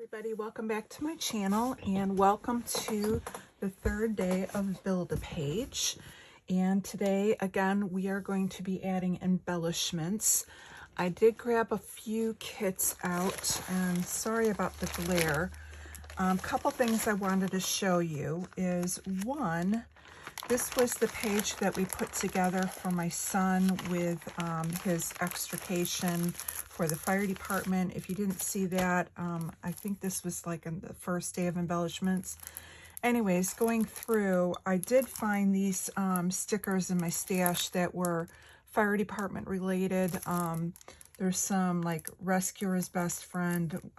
Everybody, welcome back to my channel and welcome to the third day of Build a Page. And today again we are going to be adding embellishments. I did grab a few kits out and sorry about the glare. Couple things I wanted to show you is one, this was the page that we put together for my son with his extrication for the fire department. If you didn't see that, I think this was like on the first day of embellishments. Anyways, going through, I did find these stickers in my stash that were fire department related. There's some like Rescuer's Best Friend,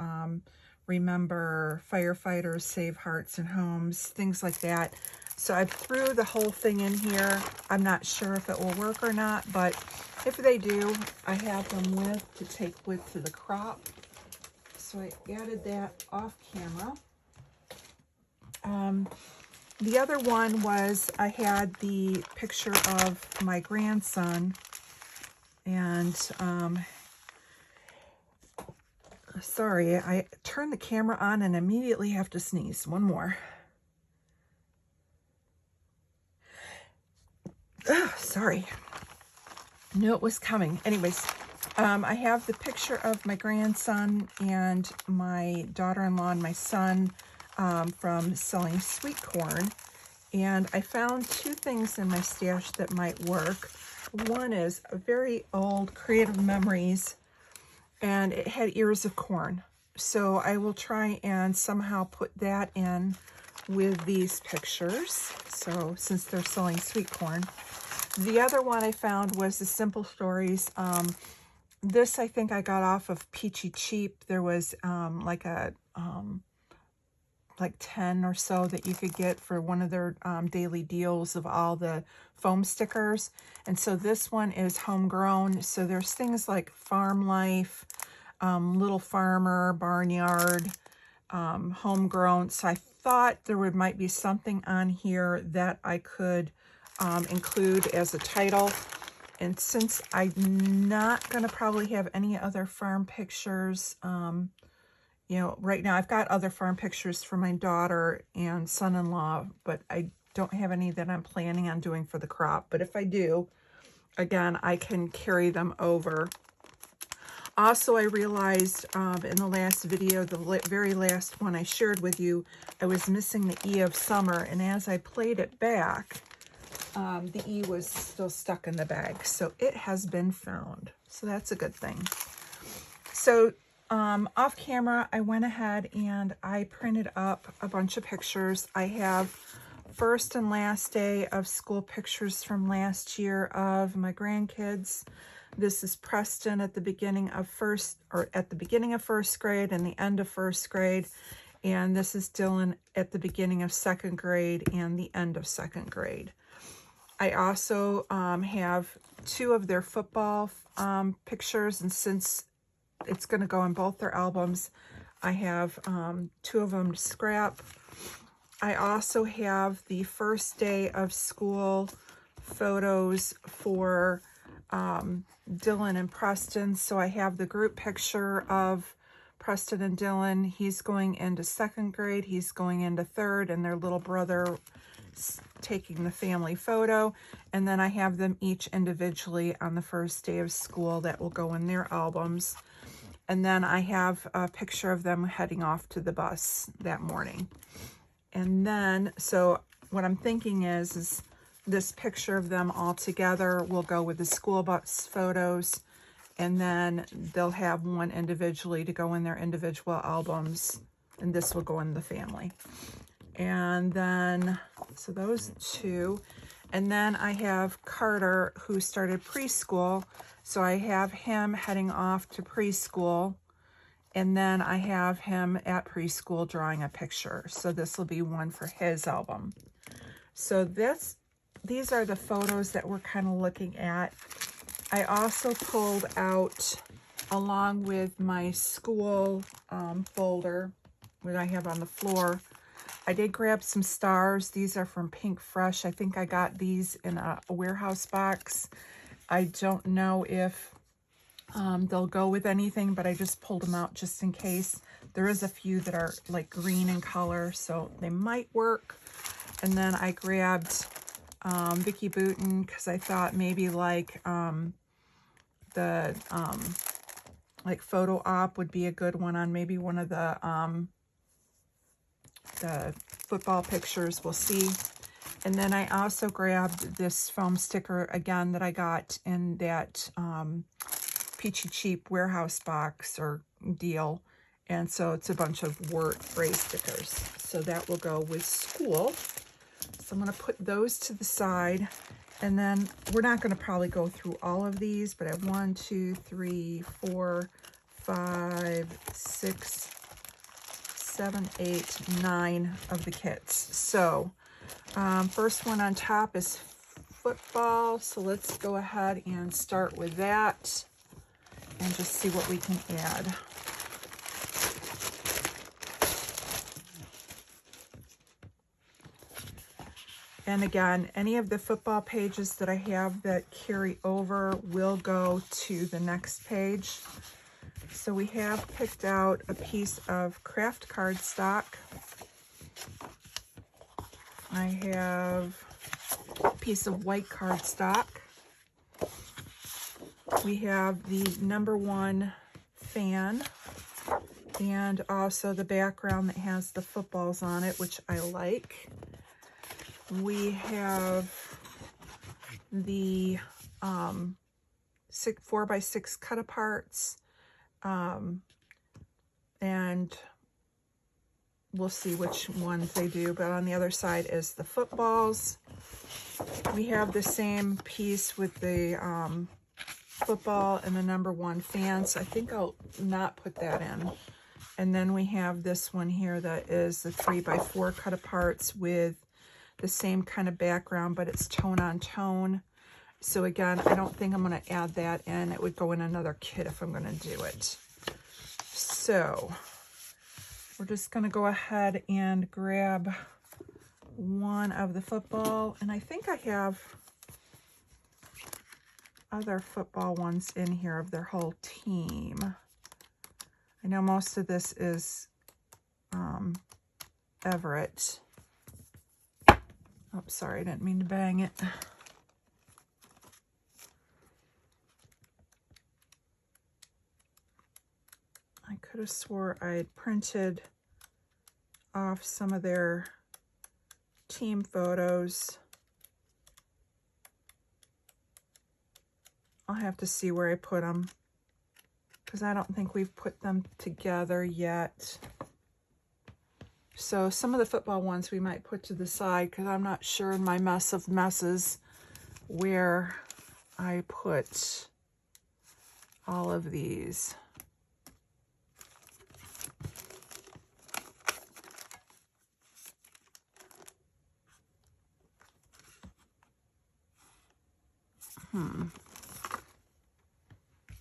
Remember, Firefighters, Save Hearts and Homes, things like that. So I threw the whole thing in here. I'm not sure if it will work or not, but if they do, I have them to take with to the crop. So I added that off camera. The other one was I had the picture of my grandson, and sorry, I turned the camera on and immediately have to sneeze. One more. Sorry. Knew it was coming. Anyways, I have the picture of my grandson and my daughter-in-law and my son from selling sweet corn. And I found two things in my stash that might work. One is a very old Creative Memories, and it had ears of corn. So I will try and somehow put that in with these pictures. So since they're selling sweet corn. The other one I found was the Simple Stories. This I think I got off of Peachy Cheap. There was like 10 or so that you could get for one of their daily deals of all the foam stickers. And so this one is homegrown. So there's things like Farm Life, Little Farmer, Barnyard, homegrown. So I thought there might be something on here that I could include as a title. And since I'm not going to probably have any other farm pictures, you know, right now I've got other farm pictures for my daughter and son-in-law, but I don't have any that I'm planning on doing for the crop. But if I do, again, I can carry them over. Also, I realized in the last video, the very last one I shared with you, I was missing the E of summer. And as I played it back, the E was still stuck in the bag. So it has been found. So that's a good thing. So off camera, I went ahead and I printed up a bunch of pictures. I have first and last day of school pictures from last year of my grandkids. This is Preston at the beginning of first grade and the end of first grade. And this is Dylan at the beginning of second grade and the end of second grade. I also have two of their football pictures, and since it's going to go in both their albums, I have two of them to scrap. I also have the first day of school photos for Dylan and Preston. So I have the group picture of Preston and Dylan. He's going into second grade, he's going into third, and their little brother taking the family photo. And then I have them each individually on the first day of school that will go in their albums. And then I have a picture of them heading off to the bus that morning. And then, so what I'm thinking is this picture of them all together will go with the school bus photos. And then they'll have one individually to go in their individual albums. And this will go in the family. And then, so those two. And then I have Carter, who started preschool. So I have him heading off to preschool. And then I have him at preschool drawing a picture. So this will be one for his album. So these are the photos that we're kind of looking at. I also pulled out, along with my school folder, that I have on the floor, I did grab some stars. These are from Pink Fresh. I think I got these in a warehouse box. I don't know if they'll go with anything, but I just pulled them out just in case. There is a few that are like green in color, so they might work. And then I grabbed Vicky Bouton because I thought maybe like the like photo op would be a good one on maybe one of the football pictures. We'll see. And then I also grabbed this foam sticker again that I got in that Peachy Cheap warehouse box or deal. And so it's a bunch of Word phrase stickers. So that will go with school. So I'm going to put those to the side. And then we're not going to probably go through all of these, but I have 1, 2, 3, 4, 5, 6, 7, 8, 9 of the kits. So first one on top is football. So let's go ahead and start with that and just see what we can add. And again, any of the football pages that I have that carry over will go to the next page. So we have picked out a piece of craft cardstock. I have a piece of white cardstock. We have the #1 fan and also the background that has the footballs on it, which I like. We have the 4x6 cut-aparts, and we'll see which ones they do, but on the other side is the footballs. We have the same piece with the football and the #1 fan, so I think I'll not put that in. And then we have this one here that is the 3x4 cut-aparts with the same kind of background, but it's tone on tone. So again, I don't think I'm going to add that in. It would go in another kit if I'm going to do it. So we're just going to go ahead and grab one of the football. And I think I have other football ones in here of their whole team. I know most of this is Everett. Oh, sorry, I didn't mean to bang it. I could have swore I had printed off some of their team photos. I'll have to see where I put them, because I don't think we've put them together yet. So some of the football ones we might put to the side, because I'm not sure in my mess of messes where I put all of these.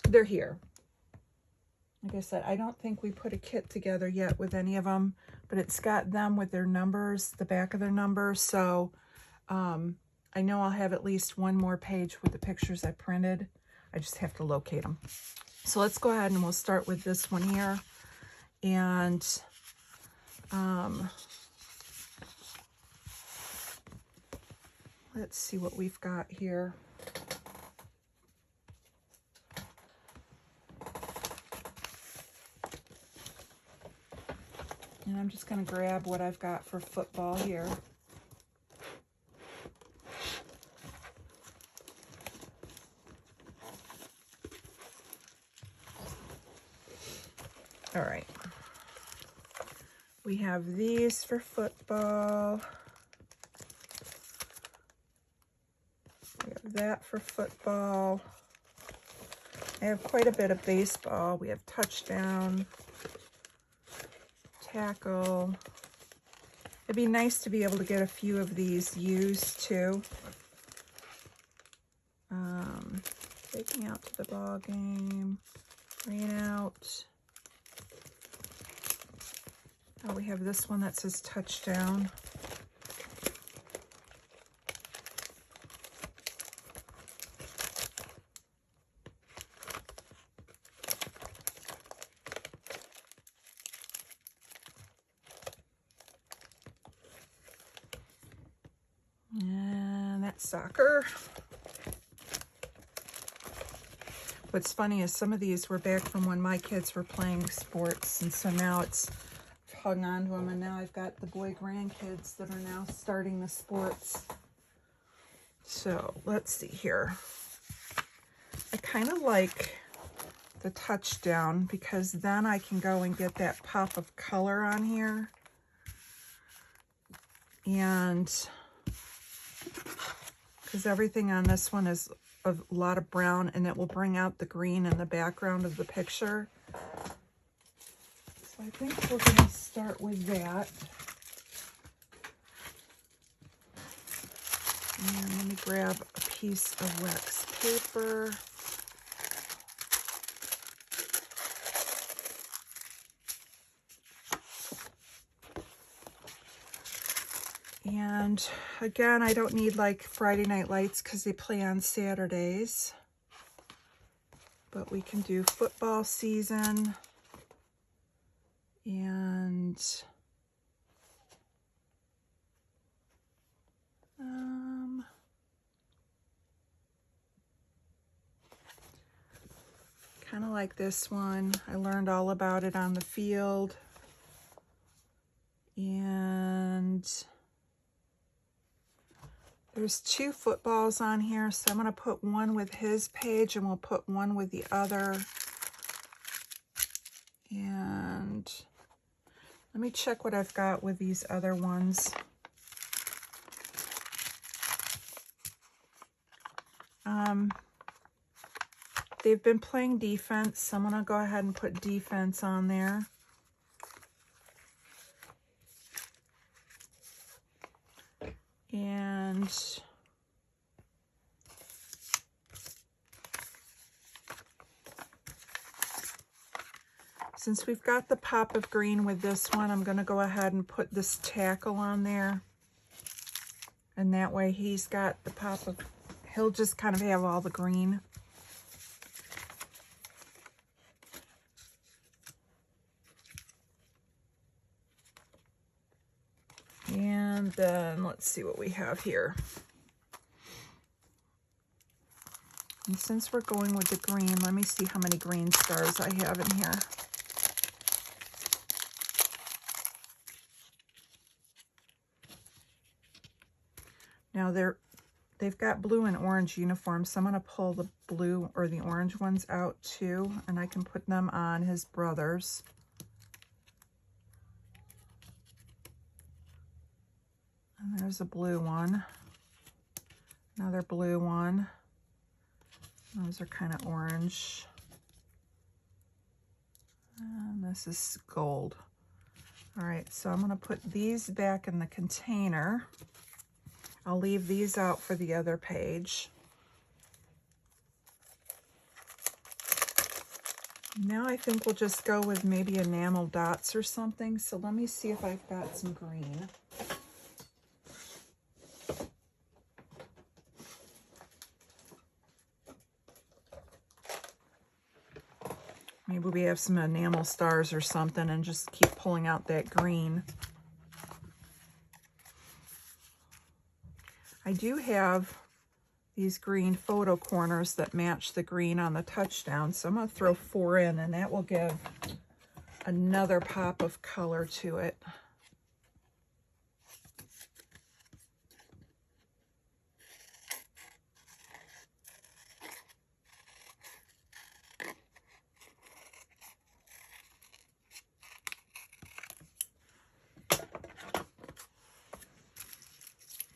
They're here. Like I said, I don't think we put a kit together yet with any of them, but it's got them with their numbers, the back of their numbers. So I know I'll have at least one more page with the pictures I printed. I just have to locate them. So let's go ahead and we'll start with this one here. And let's see what we've got here. And I'm just going to grab what I've got for football here. All right. We have these for football. We have that for football. I have quite a bit of baseball. We have touchdown, tackle. It'd be nice to be able to get a few of these used too. Taking out to the ball game, rain out. Oh, we have this one that says touchdown. soccer. What's funny is some of these were back from when my kids were playing sports, and so now it's hung on to them, and now I've got the boy grandkids that are now starting the sports. So let's see here. I kind of like the touchdown because then I can go and get that pop of color on here. And because everything on this one is a lot of brown, and it will bring out the green in the background of the picture. So I think we're going to start with that. And let me grab a piece of wax paper. And again, I don't need like Friday Night Lights because they play on Saturdays. But we can do football season. And kind of like this one. I learned all about it on the field. And there's 2 footballs on here, so I'm going to put one with his page and we'll put one with the other. And let me check what I've got with these other ones. They've been playing defense, so I'm going to go ahead and put defense on there. And since we've got the pop of green with this one, I'm going to go ahead and put this tackle on there. And that way he's got the pop of, he'll just kind of have all the green. And then let's see what we have here. And since we're going with the green, let me see how many green stars I have in here. Now they've got blue and orange uniforms, so I'm going to pull the blue or the orange ones out too, and I can put them on his brothers. And there's a blue one, another blue one. Those are kind of orange. And this is gold. All right, so I'm going to put these back in the container. I'll leave these out for the other page. Now I think we'll just go with maybe enamel dots or something. So let me see if I've got some green. Maybe we have some enamel stars or something and just keep pulling out that green. I do have these green photo corners that match the green on the touchdown, so I'm going to throw 4 in, and that will give another pop of color to it.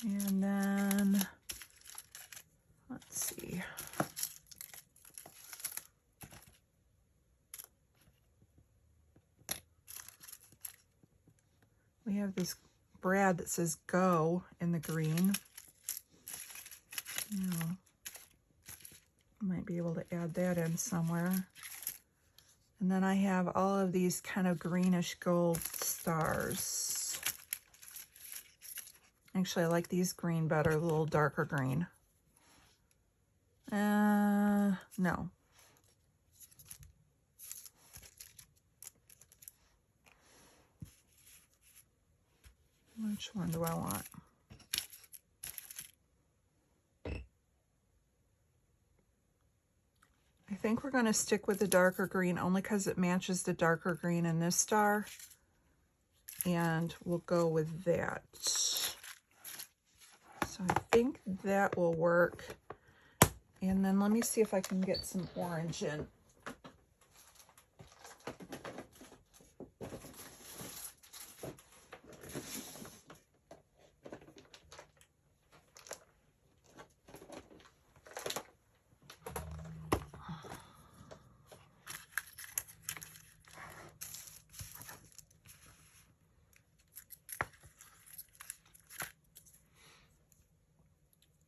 And then, let's see. We have this brad that says go in the green. Now, I might be able to add that in somewhere. And then I have all of these kind of greenish gold stars. Actually, I like these green better, a little darker green. No. Which one do I want? think we're going to stick with the darker green only because it matches the darker green in this star. And we'll go with that. So I think that will work. And then let me see if I can get some orange in.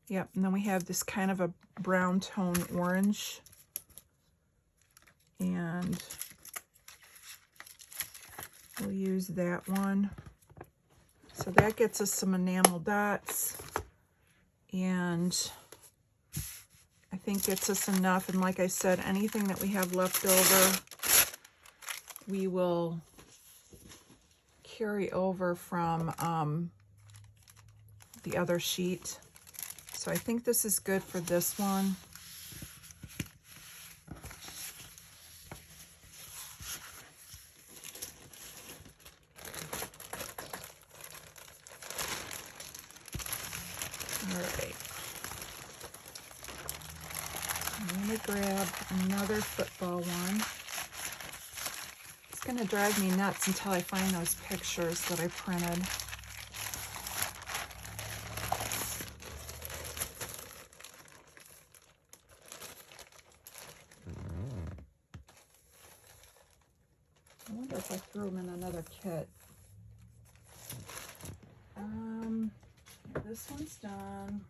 Yep, and then we have this kind of a brown tone orange. And we'll use that one. So that gets us some enamel dots. And I think gets us enough. And like I said, anything that we have left over, we will carry over from the other sheet. So I think this is good for this one. All right. I'm going to grab another football one. It's going to drive me nuts until I find those pictures that I printed. I wonder if I threw them in another kit. This one's done.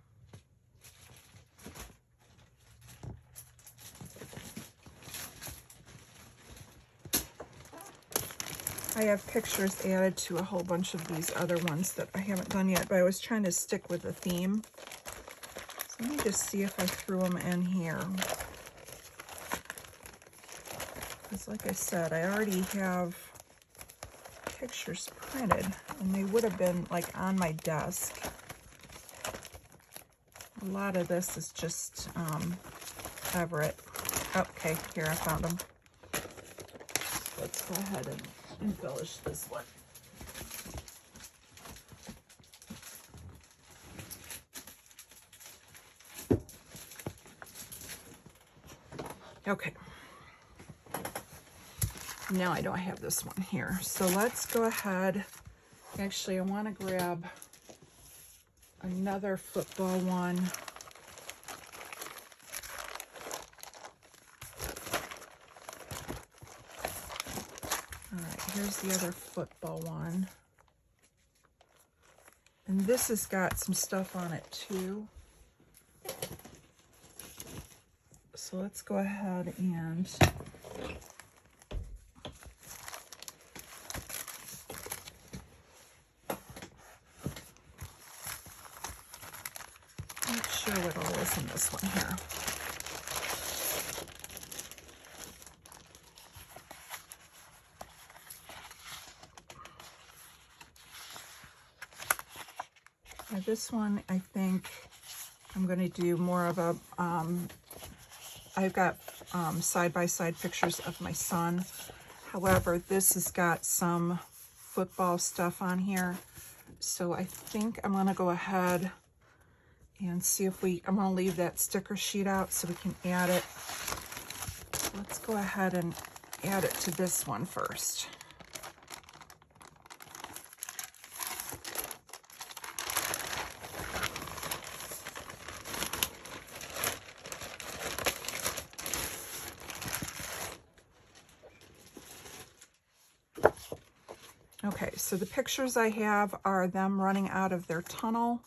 I have pictures added to a whole bunch of these other ones that I haven't done yet, but I was trying to stick with the theme. So let me just see if I threw them in here. Because like I said, I already have pictures printed, and they would have been like on my desk. A lot of this is just Everett. Okay, here I found them. Let's go ahead and embellish this one. Okay. Now I know I have this one here. So let's go ahead. Actually, I want to grab another football one. All right, here's the other football one. And this has got some stuff on it too. So let's go ahead and not sure what all is in this one here. Now this one, I think I'm going to do more of a, I've got side-by-side pictures of my son. However, this has got some football stuff on here. So I think I'm going to go ahead and see if I'm going to leave that sticker sheet out so we can add it. Let's go ahead and add it to this one first. Okay, so the pictures I have are them running out of their tunnel,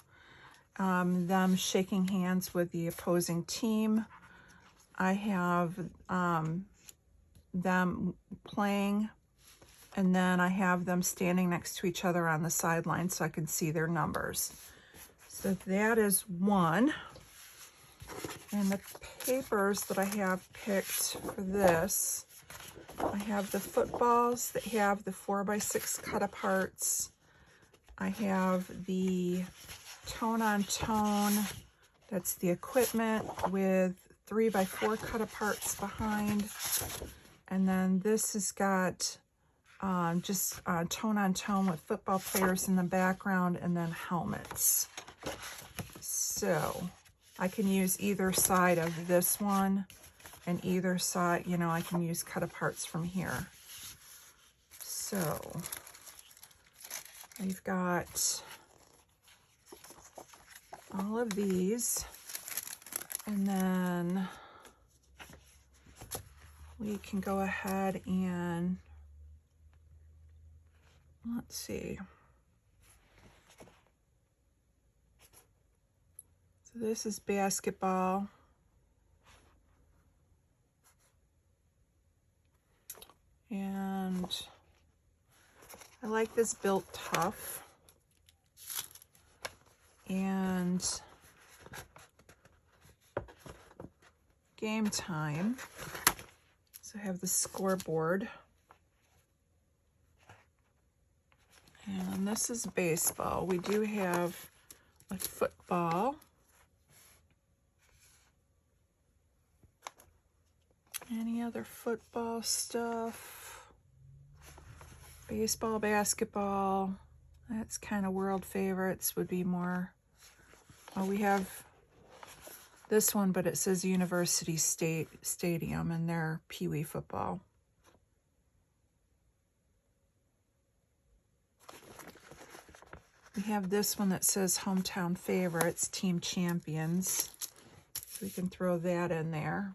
them shaking hands with the opposing team. I have them playing, and then I have them standing next to each other on the sideline so I can see their numbers. So that is one. And the papers that I have picked for this, I have the footballs that have the 4x6 cut aparts. I have the tone on tone, that's the equipment with 3x4 cut aparts behind. And then this has got just tone on tone with football players in the background and then helmets. So I can use either side of this one, and either side, you know, I can use cut aparts from here. So we've got all of these, and then we can go ahead and, let's see. So this is basketball. And I like this Built Tough. And Game Time. So I have the scoreboard. And this is baseball. We do have a football. Any other football stuff? Baseball, basketball. That's kind of world favorites would be more. Oh, we have this one, but it says University Stadium, and they're Pee Wee football. We have this one that says Hometown Favorites, Team Champions. So we can throw that in there.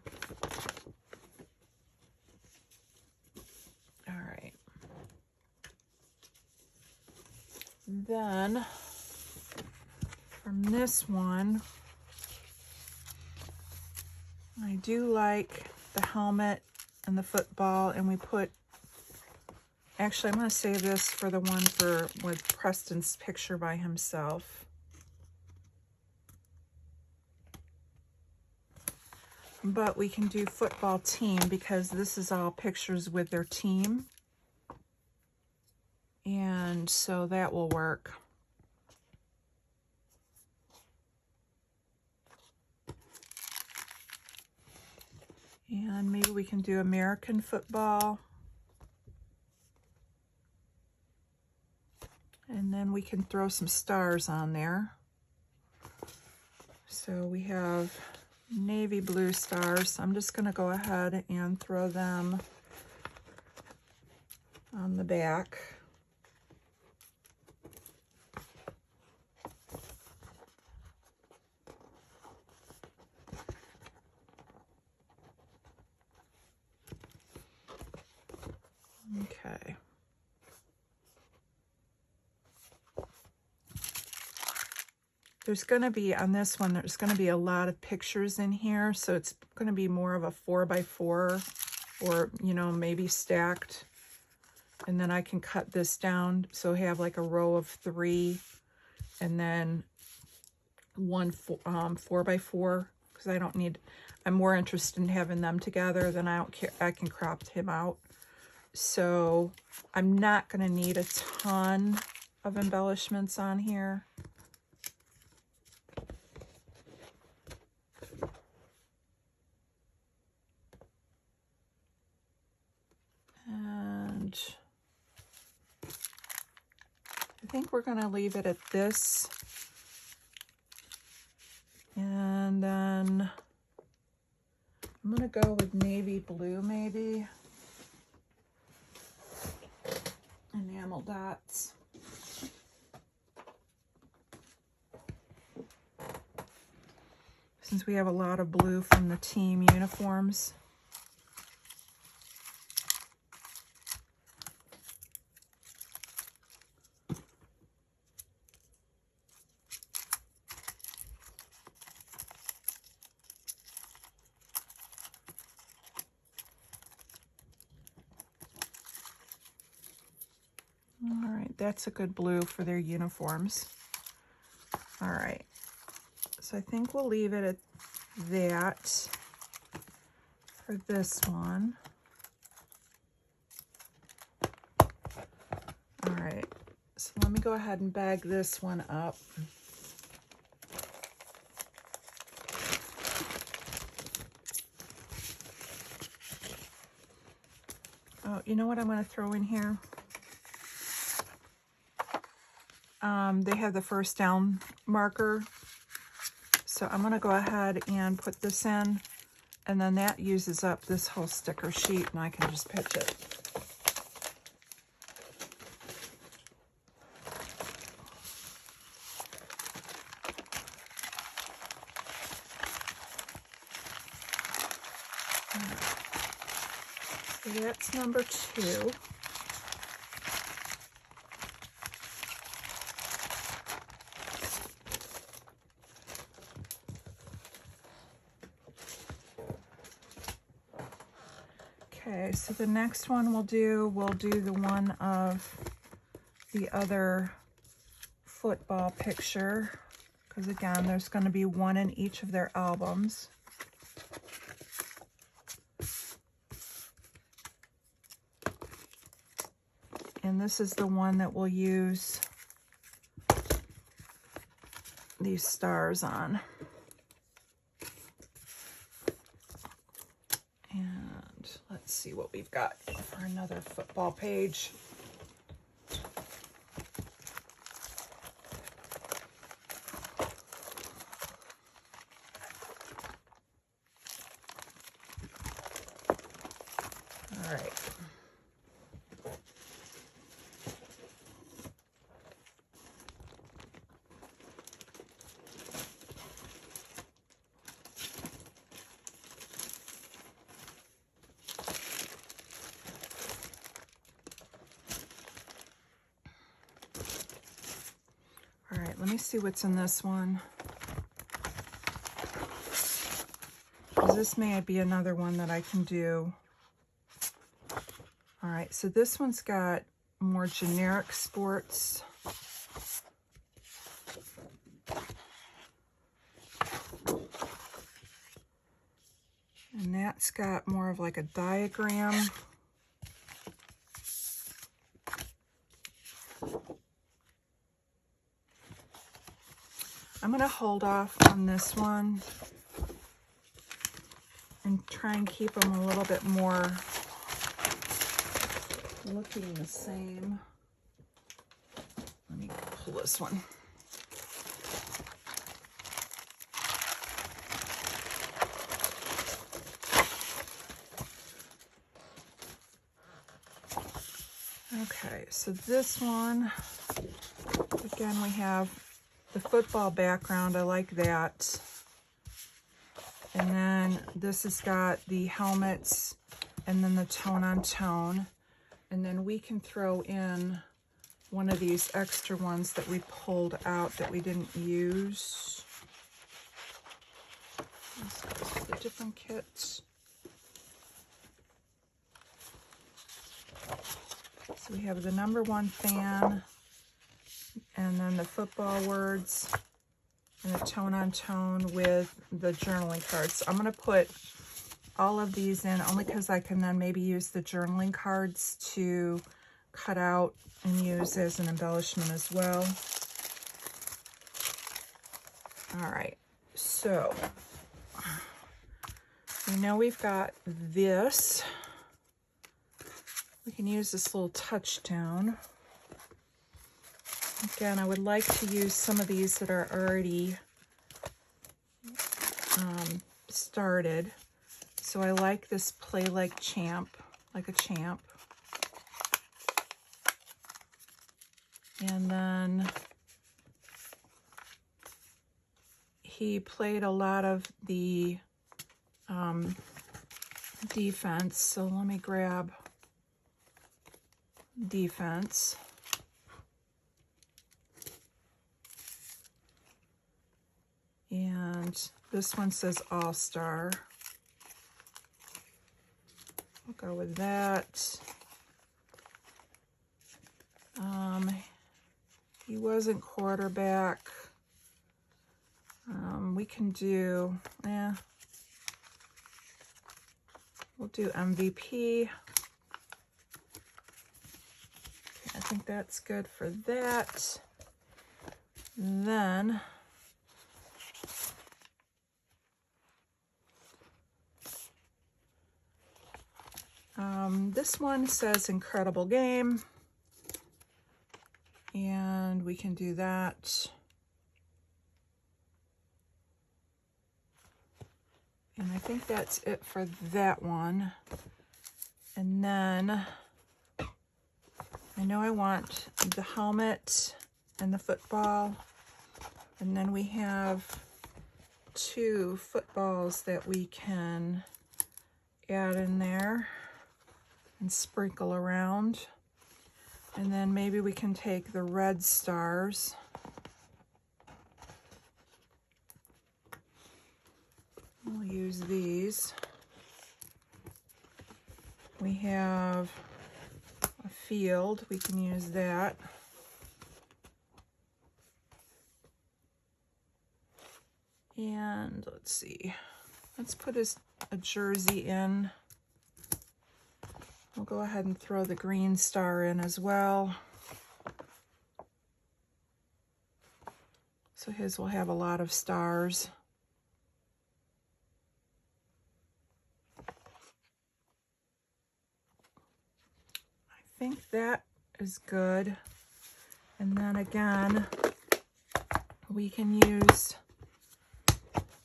All right. Then from this one, I do like the helmet and the football, and we put, actually I'm going to save this for the one with Preston's picture by himself. But we can do football team because this is all pictures with their team. And so that will work. And maybe we can do American football. And then we can throw some stars on there. So we have navy blue stars. So I'm just going to go ahead and throw them on the back. Okay. There's going to be, on this one, there's going to be a lot of pictures in here, so it's going to be more of a 4x4, or, you know, maybe stacked. And then I can cut this down, so have like a row of 3, and then one 4x4, because I don't need, I'm more interested in having them together than I don't care, I can crop him out. So I'm not going to need a ton of embellishments on here. And I think we're going to leave it at this. And then I'm going to go with navy blue maybe. Enamel dots. Since we have a lot of blue from the team uniforms. All right, that's a good blue for their uniforms. All right, so I think we'll leave it at that for this one. All right, so let me go ahead and bag this one up. Oh, you know what I'm going to throw in here? They have the first down marker. So I'm going to go ahead and put this in, and then that uses up this whole sticker sheet, and I can just pitch it. So that's number 2. Okay, so the next one we'll do the one of the other football picture, because again, there's going to be one in each of their albums. And this is the one that we'll use these stars on. And let's see what we've got for another football page. All right. All right, let me see what's in this one. This may be another one that I can do. All right, so this one's got more generic sports. And that's got more of like a diagram. I'm going to hold off on this one and try and keep them a little bit more looking the same. Let me pull this one. Okay, so this one, again, we have the football background. I like that. And then this has got the helmets and then the tone on tone. And then we can throw in one of these extra ones that we pulled out that we didn't use. This goes for the different kits. So we have the number 1 fan, and then the football words, and the tone on tone with the journaling cards. So I'm going to put all of these in only because I can then maybe use the journaling cards to cut out and use as an embellishment as well. All right, so we know we've got this. We can use this little touchdown. Again, I would like to use some of these that are already started. So I like this Play Like a Champ. And then he played a lot of the defense. So let me grab defense. And this one says All-Star. We'll go with that. He wasn't quarterback. We can do, we'll do MVP. I think that's good for that. Then This one says incredible game, and we can do that. And I think that's it for that one. And then I know I want the helmet and the football. And then we have 2 footballs that we can add in there and sprinkle around. And then maybe we can take the red stars. We'll use these. We have a field, we can use that. And let's see, let's put a jersey in. We'll go ahead and throw the green star in as well. So his will have a lot of stars. I think that is good. And then again, we can use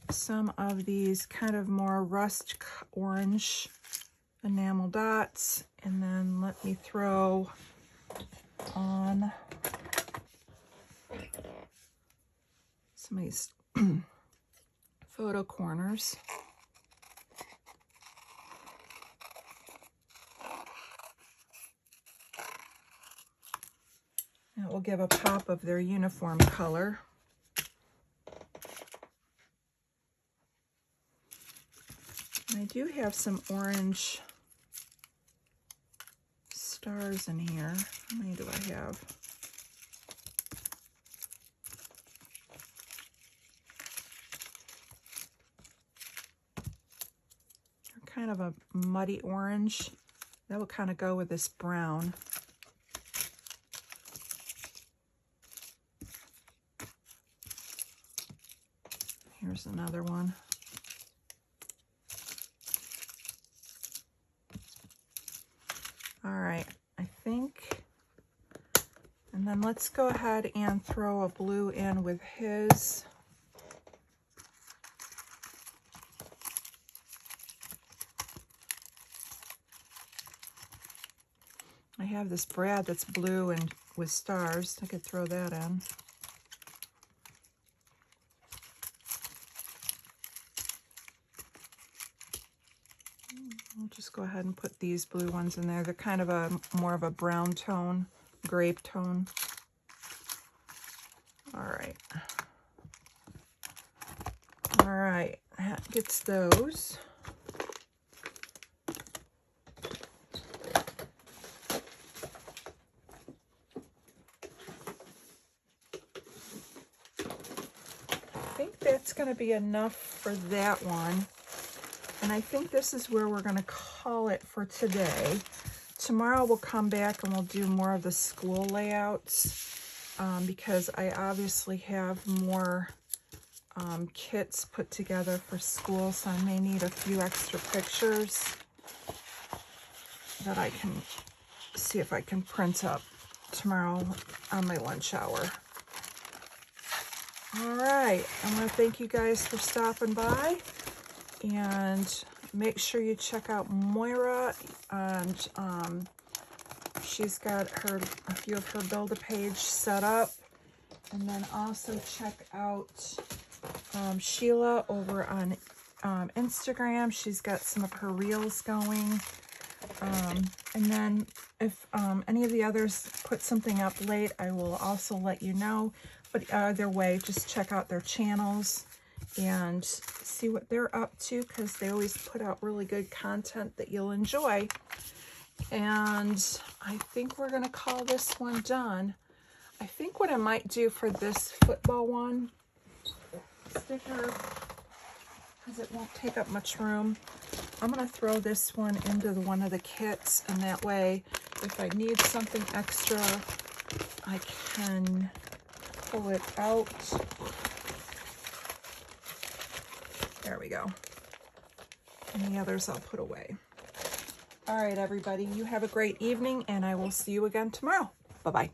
some of these kind of more rust orange enamel dots, and then let me throw on some of these photo corners. And it will give a pop of their uniform color. And I do have some orange stars in here. How many do I have? They're kind of a muddy orange. That will kind of go with this brown. Here's another one. All right, I think, and then let's go ahead and throw a blue in with his. I have this Brad that's blue and with stars. I could throw that in. I'll just go ahead and put these blue ones in there. They're kind of a more of a brown tone, grape tone. All right. All right, that gets those. I think that's going to be enough for that one. And I think this is where we're going to call it for today. Tomorrow we'll come back and we'll do more of the school layouts because I obviously have more kits put together for school, so I may need a few extra pictures that I can see if I can print up tomorrow on my lunch hour. All right, I want to thank you guys for stopping by. And make sure you check out Moira, and she's got a few of her Build-A-Page set up. And then also check out Sheila over on Instagram. She's got some of her reels going. And then if any of the others put something up late, I will also let you know. But either way, just check out their channels and see what they're up to, because they always put out really good content that you'll enjoy. And I think we're going to call this one done. I think what I might do for this football one, sticker, because it won't take up much room, I'm going to throw this one into one of the kits, and that way if I need something extra, I can pull it out. There we go. And the others I'll put away. All right, everybody, you have a great evening, and I will see you again tomorrow. Bye-bye.